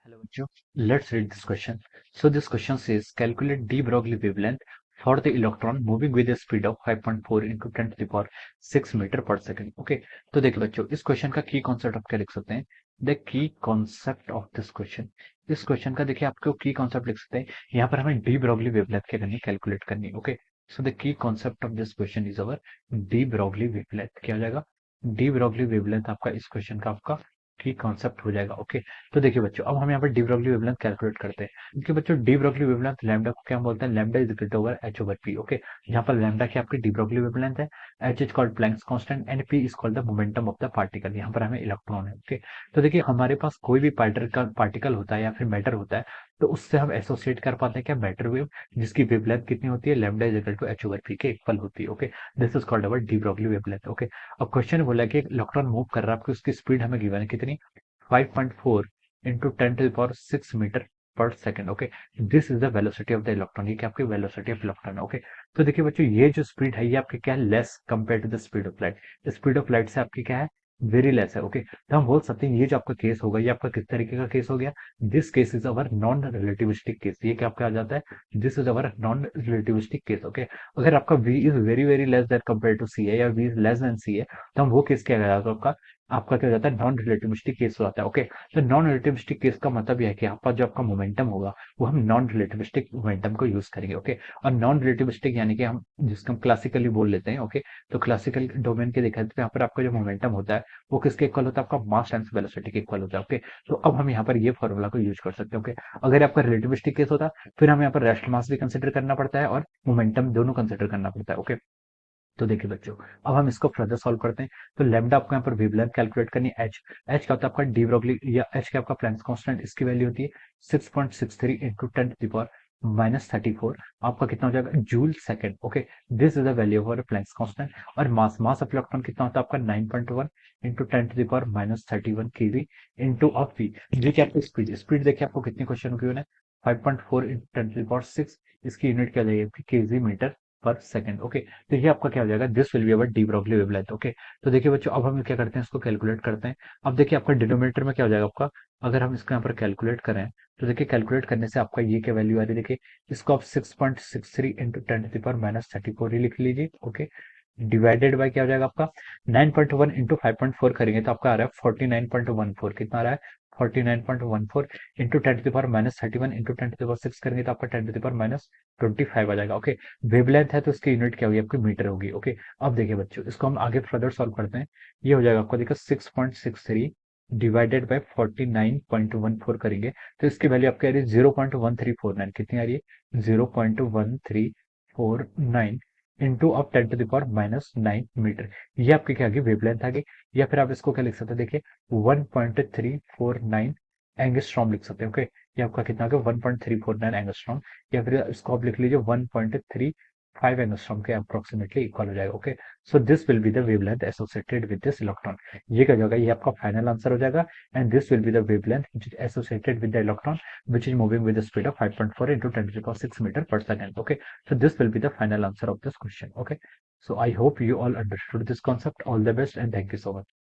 Hello, Anju. Let's read this question. So this question says calculate de Broglie wavelength for the electron moving with a speed of 5.4 into 10 to the power 6 metre per second. Okay, तो देखिए बच्चों, इस question का की concept आप क्या लिख सकते हैं? The key concept of this question. इस क्वेश्चन का देखिए आपको की कॉन्सेप्ट लिख सकते हैं. यहाँ पर हमें डी ब्रॉगली वेवलेंथ क्या करनी है? कैलकुलेट करनी है. Okay, so the key concept of this question is our de Broglie wavelength. क्या हो जाएगा? डी ब्रॉगली वेवलेंथ आपका इस क्वेश्चन का आपका की कॉन्सेप्ट हो जाएगा. ओके, तो देखिए बच्चों, अब हम यहाँ पर डी ब्रॉगली वेवलेंथ कैलकुलेट करते हैं. क्योंकि बच्चों डी ब्रॉगली वेवलेंथ लैम्डा को क्या हम बोलते हैं? Lambda is equal to over H over P. Okay, यहाँ पर लैम्डा की आपकी डी ब्रॉगली वेवलेंथ है, H is called Planck's constant and P is called the momentum of the particle. यहाँ पर हमें इलेक्ट्रॉन है. ओके, तो देखिए हमारे पास कोई भी पार्टिकल होता है या फिर मैटर होता है, तो उससे हम एसोसिएट कर पाते हैं क्या? मैटर वेव, जिसकी वेवलेंथ कितनी होती है? Lambda is equal to H over P के इक्वल होती है. Okay, this is called our de Broglie wavelength. Okay, अब क्वेश्चन बोला कि इलेक्ट्रॉन मूव कर रहा है, आपकी उसकी स्पीड हमें गिवन है कितनी? 5.4 into 10 to the power 6 metre per second. Okay, this is the velocity of the electron. ये क्या आपकी वेलोसिटी ऑफ इलेक्ट्रॉन है? ओके, तो देखिए बच्चों, ये जो स्पीड है ये आपकी क्या है? Less compare to the speed of light. Speed of light से आपकी क्या है? वेरी लेस है. ओके, तो हम बोल सकते हैं ये जो आपका केस होगा, ये आपका किस तरीके का केस हो गया? This case is our non relativistic case. ये क्या आपका आ जाता है? This is our non relativistic case. Okay, अगर आपका v is very very less than compare to c है या v is less than c है, तो हम वो केस क्या कहलाता है? आपका आपका क्या हो जाता है? नॉन रिलेटिविस्टिक केस हो जाता है. ओके, तो नॉन रिलेटिविस्टिक केस का मतलब यह है कि आपका जो आपका मोमेंटम होगा वो हम नॉन रिलेटिविस्टिक मोमेंटम को यूज करेंगे. ओके, और नॉन रिलेटिविस्टिक यानी कि हम जिसको हम क्लासिकली बोल लेते हैं. ओके, तो क्लासिकल डोमेन के देखा तो यहाँ पर आपका जो मोमेंटम होता है वो किसके इक्वल होता है? आपका मास टाइम्स वेलोसिटी के इक्वल होता है. ओके, तो अब हम यहाँ पर ये फॉर्मूला को यूज कर सकते हैं. ओके, अगर आपका रिलेटिविस्टिक केस होता फिर हमें यहाँ पर रेस्ट मास भी कंसिडर करना पड़ता है और मोमेंटम दोनों कंसिडर करना पड़ता है. ओके, तो देखिए बच्चों, अब हम इसको फर्दर सॉल्व करते हैं. तो लैम्डा आपको यहाँ पर वेवलेंथ कैलकुलेट करनी है. एच क्या होता है आपका? डी ब्रोगली या एच क्या आपका? Planck's constant. इसकी वैल्यू होती है 6.63 इंटू 10 टू द पावर -34. आपका कितना हो जाएगा? Joule second. Okay, this is the value of Planck's constant. और मास ऑफ इलेक्ट्रॉन कितना होता है आपका? 9.1 into 10 to the power -31 KV into of V. ये क्या आपकी स्पीड देखिए आपको कितने क्वेश्चन की है? 5.4 इंटू 10 टू द पावर 6. इसकी यूनिट क्या हो जाएगी आपकी? KG metre per second. Okay, तो ये आपका क्या हो जाएगा? This will be our de Broglie wavelength. Okay, तो देखिए बच्चों, अब हम क्या करते हैं? इसको कैलकुलेट करते हैं. अब देखिए आपका डिनोमिनेटर में क्या हो जाएगा आपका? अगर हम इसको यहाँ पर कैलकुलेट करें, तो देखिए कैलकुलेट करने से आपका ये क्या वैल्यू आ रही है? देखिए, इसको आप 6.63 इंटू 10 टू द पावर -34 ही लिख लीजिए. ओके, डिवाइडेड बाय क्या हो जाएगा आपका? 9.1 इंटू 5.4 करेंगे तो आपका आ रहा है 49.14. कितना आ रहा है? 49.14 into 10 to the power -31 into 10 to the power 6 करेंगे तो आपका 10 टू द पावर -25 आ जाएगा. ओके, वेवलेंथ है तो इसकी यूनिट क्या होगी? आपकी मीटर होगी. ओके, अब देखिए बच्चों, इसको हम आगे फर्दर सॉल्व करते हैं. ये हो जाएगा आपको, देखो 6.63 डिवाइडेड बाय 49.14 करेंगे तो इसकी वैल्यू आपकी आ रही है 0.1349. कितनी आ रही है? 0.1349 into of 10 to the power -9 metre. ये आपकी क्या आ गई? वेवलेंथ आ गई. या फिर आप इसको क्या लिख सकते हैं? देखिए 1.349 एंगस्ट्रॉम लिख सकते हैं. ओके, ये आपका कितना आ गया? 1.349 एंगस्ट्रॉम. या फिर इसको आप लिख लीजिए 1.35 एंगस्ट्रॉम के अप्रोक्सीमेटली इक्वल हो जाएगा. Okay, so this will be the wavelength associated with this electron. ये क्या हो जाएगा? ये आपका फाइनल आंसर हो जाएगा. And this will be the wavelength which is associated with the electron which is moving with the speed of 5.4 into 10 to the power 6 metre per second. Okay, so this will be the final answer of this question. Okay, so I hope you all understood this concept. All the best and thank you so much.